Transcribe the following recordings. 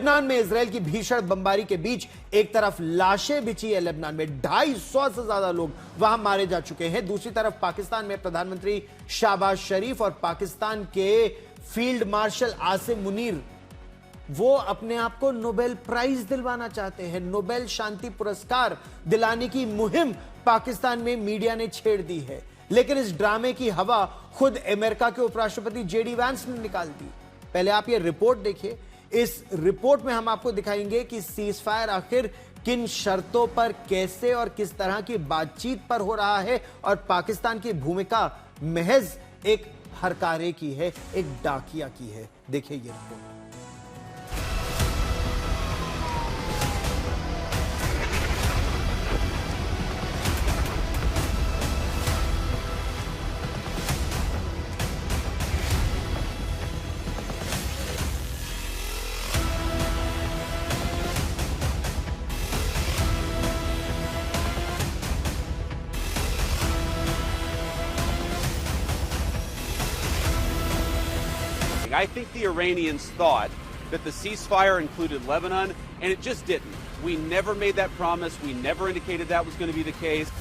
Lebanon में Israel की भीषण बमबारी के बीच एक तरफ लाशें बिछी है, लेबनान में 250 से ज्यादा लोग वहां मारे जा चुके हैं। दूसरी तरफ पाकिस्तान में प्रधानमंत्री शहबाज शरीफ और पाकिस्तान के फील्ड मार्शल आसिम मुनीर वो अपने आप को नोबेल प्राइज दिलवाना चाहते हैं। नोबेल शांति पुरस्कार दिलाने की मुहिम पाकिस्तान में मीडिया ने छेड़ दी है, लेकिन इस ड्रामे की हवा खुद अमेरिका के उपराष्ट्रपति जेडी वैंस ने निकाल दी। पहले आप ये रिपोर्ट देखिए। इस रिपोर्ट में हम आपको दिखाएंगे कि सीज फायर आखिर किन शर्तों पर, कैसे और किस तरह की बातचीत पर हो रहा है, और पाकिस्तान की भूमिका महज एक हरकारे की है, एक डाकिया की है। देखिए ये report. I think the Iranians thought that the ceasefire included Lebanon, and it just didn't. We never made that promise. We never indicated that was going to be the case.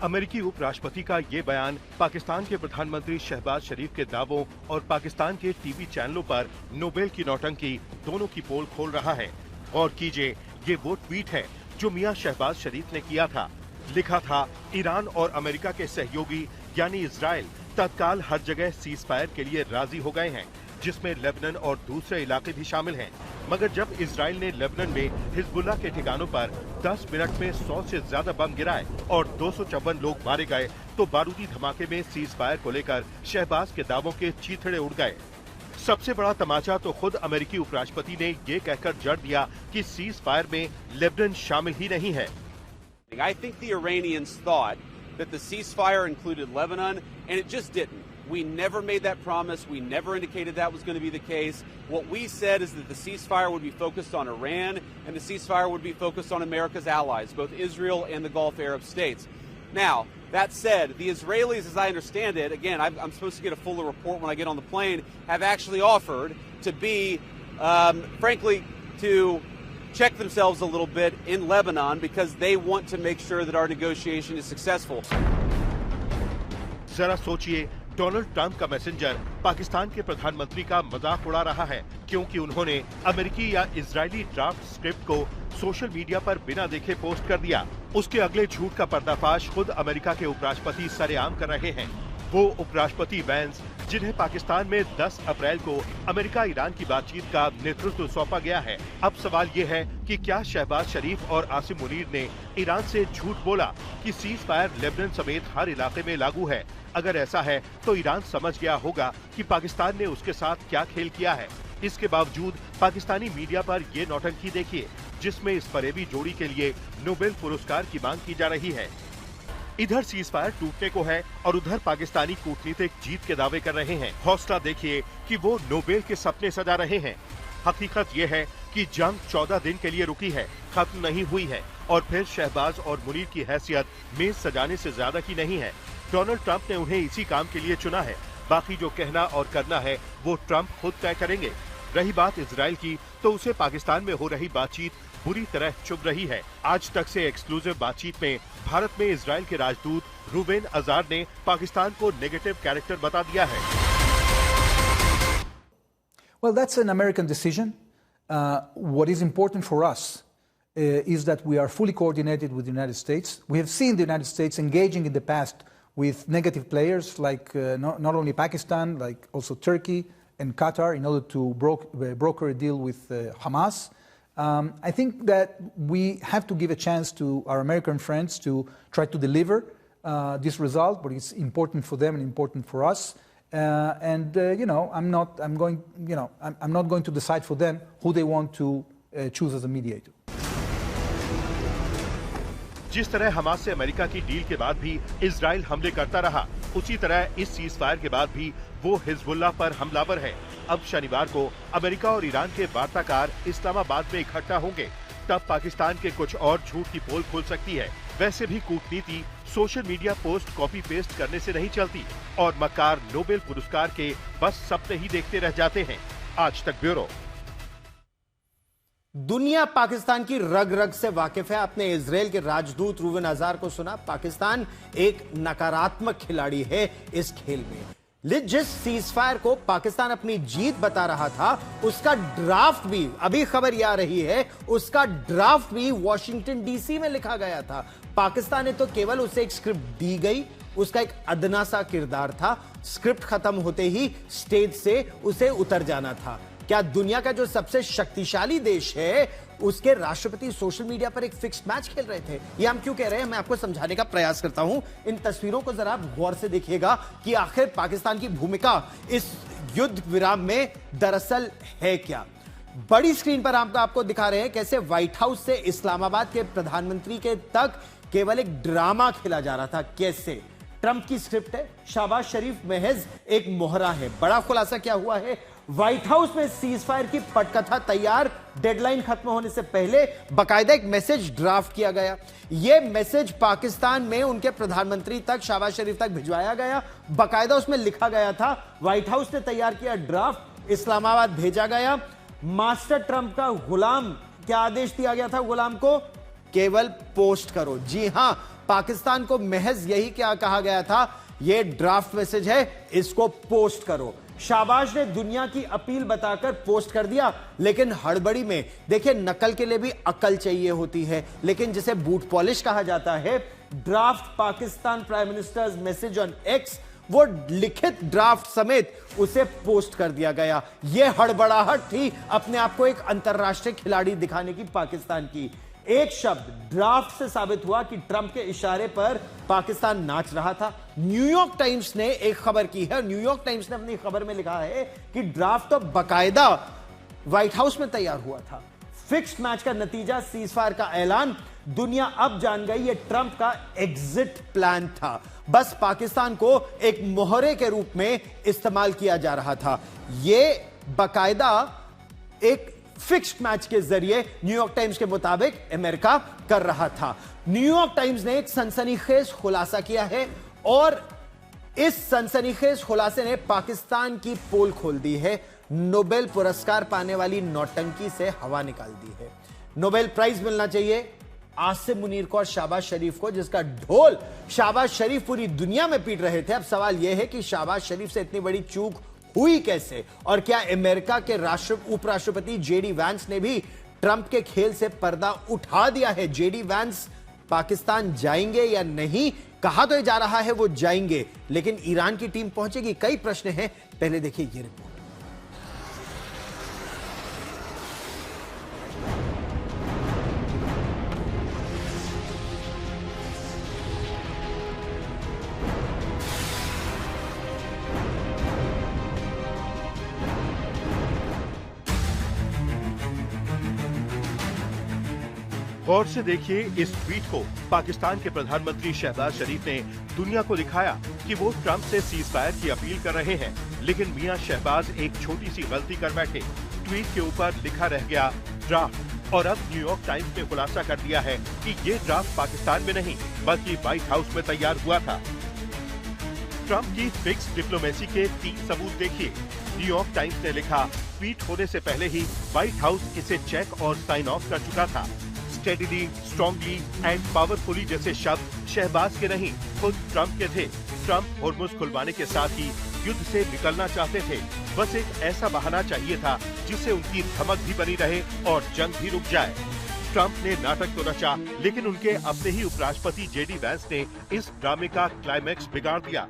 अमेरिकी उपराष्ट्रपति का ये बयान पाकिस्तान के प्रधानमंत्री शहबाज शरीफ के दावों और पाकिस्तान के टीवी चैनलों पर नोबेल की नौटंकी दोनों की पोल खोल रहा है। गौर कीजिए, ये वो ट्वीट है जो मियां शहबाज शरीफ ने किया था। लिखा था, ईरान और अमेरिका के सहयोगी यानी इजराइल तत्काल हर जगह सीज फायर के लिए राजी हो गए हैं, जिसमें लेबनान और दूसरे इलाके भी शामिल हैं। मगर जब इजराइल ने लेबनान में हिजबुल्लाह के ठिकानों पर 10 मिनट में 100 से ज्यादा बम गिराए और 254 लोग मारे गए, तो बारूदी धमाके में सीज फायर को लेकर शहबाज के दावों के चीथड़े उड़ गए। सबसे बड़ा तमाचा तो खुद अमेरिकी उपराष्ट्रपति ने ये कहकर जड़ दिया कि सीज फायर में लेबनान शामिल ही नहीं है। I think the Iranians thought that the ceasefire included Lebanon, and it just didn't. We never made that promise. We never indicated that was going to be the case. What we said is that the ceasefire would be focused on Iran, and the ceasefire would be focused on America's allies, both Israel and the Gulf Arab states. Now, that said, the Israelis, as I understand it, again, I'm supposed to get a fuller report when I get on the plane, have actually offered to be, frankly, to check themselves a little bit in Lebanon because they want to make sure that our negotiation is successful. जरा सोचिए, Donald Trump का messenger Pakistan के प्रधानमंत्री का मजाक उड़ा रहा है क्योंकि उन्होंने अमेरिकी या इजरायली ड्राफ्ट स्क्रिप्ट को सोशल मीडिया पर बिना देखे पोस्ट कर दिया। उसके अगले झूठ का पर्दाफाश खुद अमेरिका के उपराष्ट्रपति सरेआम कर रहे हैं। वो उपराष्ट्रपति वैंस, जिन्हें पाकिस्तान में 10 अप्रैल को अमेरिका ईरान की बातचीत का नेतृत्व सौंपा गया है। अब सवाल ये है कि क्या शहबाज शरीफ और आसिम मुनीर ने ईरान से झूठ बोला कि सीज फायर लेबनान समेत हर इलाके में लागू है? अगर ऐसा है तो ईरान समझ गया होगा कि पाकिस्तान ने उसके साथ क्या खेल किया है। इसके बावजूद पाकिस्तानी मीडिया पर ये नौटंकी देखिए, जिसमें इस फरेबी जोड़ी के लिए नोबेल पुरस्कार की मांग की जा रही है। इधर सीज फायर टूटने को है और उधर पाकिस्तानी कूटनीतिक जीत के दावे कर रहे हैं। हौसला देखिए कि वो नोबेल के सपने सजा रहे हैं। हकीकत ये है कि जंग 14 दिन के लिए रुकी है, खत्म नहीं हुई है, और फिर शहबाज और मुनीर की हैसियत मेज सजाने से ज्यादा की नहीं है। डोनाल्ड ट्रंप ने उन्हें इसी काम के लिए चुना है। बाकी जो कहना और करना है वो ट्रंप खुद तय करेंगे। रही बात इजराइल की, तो उसे पाकिस्तान में हो रही बातचीत बुरी तरह चुभ रही है। आज तक से एक्सक्लूसिव बातचीत में भारत में इजराइल के राजदूत रूबेन अजार ने पाकिस्तान को नेगेटिव कैरेक्टर बता दिया है। Well, that's an American decision. What is important for us is that we are fully coordinated with the United States. We have seen the United States engaging in the past with negative players like not only Pakistan, like also Turkey and Qatar in order to broker a deal with Hamas. I think that we have to give a chance to our American friends to try to deliver this result, but it's important for them and important for us. I'm not going to decide for them who they want to choose as a mediator. जिस तरह Hamas से America की deal के बाद भी Israel हमले करता रहा, उसी तरह इस सीज फायर के बाद भी वो हिजबुल्लाह पर हमलावर है। अब शनिवार को अमेरिका और ईरान के वार्ताकार इस्लामाबाद में इकट्ठा होंगे, तब पाकिस्तान के कुछ और झूठ की पोल खुल सकती है। वैसे भी कूटनीति social media post copy paste करने से नहीं चलती और मक्कार नोबेल पुरस्कार के बस सपने ही देखते रह जाते हैं। आज तक ब्यूरो। दुनिया पाकिस्तान की रग रग से वाकिफ है। आपने इजराइल के राजदूत रूवेन अजार को सुना। पाकिस्तान एक नकारात्मक खिलाड़ी है इस खेल में। जिस सीज फायर को पाकिस्तान अपनी जीत बता रहा था, उसका ड्राफ्ट भी, अभी खबर यह आ रही है, उसका ड्राफ्ट भी वॉशिंगटन डीसी में लिखा गया था। पाकिस्तान ने तो केवल उसे एक स्क्रिप्ट दी गई, उसका एक अदना सा किरदार था। स्क्रिप्ट खत्म होते ही स्टेज से उसे उतर जाना था। क्या दुनिया का जो सबसे शक्तिशाली देश है, उसके राष्ट्रपति सोशल मीडिया पर एक फिक्स्ड मैच खेल रहे थे? ये हम क्यों कह रहे हैं, मैं आपको समझाने का प्रयास करता हूं। इन तस्वीरों को जरा आप गौर से देखिएगा कि आखिर पाकिस्तान की भूमिका इस युद्ध विराम में दरअसल है क्या। बड़ी स्क्रीन पर हम आपको दिखा रहे हैं कैसे व्हाइट हाउस से इस्लामाबाद के प्रधानमंत्री के तक केवल एक ड्रामा खेला जा रहा था। कैसे ट्रंप की स्क्रिप्ट है, शहबाज शरीफ महज एक मोहरा है। बड़ा खुलासा क्या हुआ है, व्हाइट हाउस में सीज फायर की पटकथा तैयार, डेडलाइन खत्म होने से पहले बाकायदा एक मैसेज ड्राफ्ट किया गया। यह मैसेज पाकिस्तान में उनके प्रधानमंत्री तक, शहबाज शरीफ तक भिजवाया गया। बाकायदा उसमें लिखा गया था, व्हाइट हाउस ने तैयार किया ड्राफ्ट, इस्लामाबाद भेजा गया। मास्टर ट्रंप का गुलाम, क्या आदेश दिया गया था गुलाम को? केवल पोस्ट करो। जी हां, पाकिस्तान को महज यही क्या कहा गया था, यह ड्राफ्ट मैसेज है, इसको पोस्ट करो। शाबाश ने दुनिया की अपील बताकर पोस्ट कर दिया, लेकिन हड़बड़ी में, देखिए नकल के लिए भी अकल चाहिए होती है, लेकिन जिसे बूट पॉलिश कहा जाता है, draft Pakistan prime ministers message on x, वो लिखित ड्राफ्ट समेत उसे पोस्ट कर दिया गया। यह हड़बड़ाहट थी अपने आप को एक अंतरराष्ट्रीय खिलाड़ी दिखाने की पाकिस्तान की। एक शब्द ड्राफ्ट से साबित हुआ कि ट्रंप के इशारे पर पाकिस्तान नाच रहा था। न्यूयॉर्क टाइम्स ने एक खबर की है, न्यूयॉर्क टाइम्स ने अपनी खबर में लिखा है कि ड्राफ्ट तो बकायदा व्हाइट हाउस में तैयार हुआ था। फिक्स्ड मैच का नतीजा, सीज फायर का ऐलान, दुनिया अब जान गई ये ट्रंप का एग्जिट प्लान था। बस पाकिस्तान को एक मोहरे के रूप में इस्तेमाल किया जा रहा था। यह बकायदा एक फिक्स्ड मैच के जरिए न्यूयॉर्क टाइम्स के मुताबिक अमेरिका कर रहा था। न्यूयॉर्क टाइम्स ने एक सनसनीखेज खुलासा किया है और इस सनसनीखेज खुलासे ने पाकिस्तान की पोल खोल दी है। नोबेल पुरस्कार पाने वाली नौटंकी से हवा निकाल दी है। नोबेल प्राइज मिलना चाहिए आसिम मुनीर को और शहबाज शरीफ को, जिसका ढोल शहबाज शरीफ पूरी दुनिया में पीट रहे थे। अब सवाल यह है कि शहबाज शरीफ से इतनी बड़ी चूक हुई कैसे, और क्या अमेरिका के उपराष्ट्रपति जेडी वैंस ने भी ट्रंप के खेल से पर्दा उठा दिया है? जेडी वैंस पाकिस्तान जाएंगे या नहीं? कहा तो जा रहा है वो जाएंगे, लेकिन ईरान की टीम पहुंचेगी? कई प्रश्न हैं। पहले देखिए ये रिपोर्ट। गौर से देखिए इस ट्वीट को। पाकिस्तान के प्रधानमंत्री शहबाज शरीफ ने दुनिया को दिखाया कि वो ट्रंप से सीज फायर की अपील कर रहे हैं, लेकिन मियां शहबाज एक छोटी सी गलती कर बैठे। ट्वीट के ऊपर लिखा रह गया ड्राफ्ट, और अब न्यूयॉर्क टाइम्स ने खुलासा कर दिया है कि ये ड्राफ्ट पाकिस्तान में नहीं बल्कि व्हाइट हाउस में तैयार हुआ था। ट्रंप की फिक्स डिप्लोमेसी के 3 सबूत देखिए। न्यूयॉर्क टाइम्स ने लिखा, ट्वीट होने से पहले ही व्हाइट हाउस इसे चेक और साइन ऑफ कर चुका था। स्टेडीली, स्ट्रॉन्गली एंड पावरफुली जैसे शब्द शहबाज के नहीं, खुद ट्रंप के थे। ट्रंप होर्मुज खुलवाने के साथ ही युद्ध से निकलना चाहते थे। बस एक ऐसा बहाना चाहिए था जिससे उनकी धमक भी बनी रहे और जंग भी रुक जाए। ट्रंप ने नाटक तो रचा, लेकिन उनके अपने ही उपराष्ट्रपति जेडी वैंस ने इस ड्रामे का क्लाइमैक्स बिगाड़ दिया।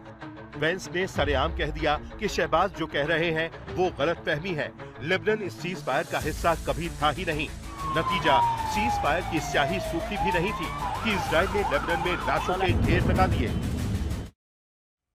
वैंस ने सरेआम कह दिया कि शहबाज जो कह रहे हैं वो गलतफहमी है। लेबनान इस सीज फायर का हिस्सा कभी था ही नहीं। नतीजा, सीज फायर की स्याही सूखी भी नहीं थी कि इजराइल ने लेबनान में लाशों के ढेर लगा दिए।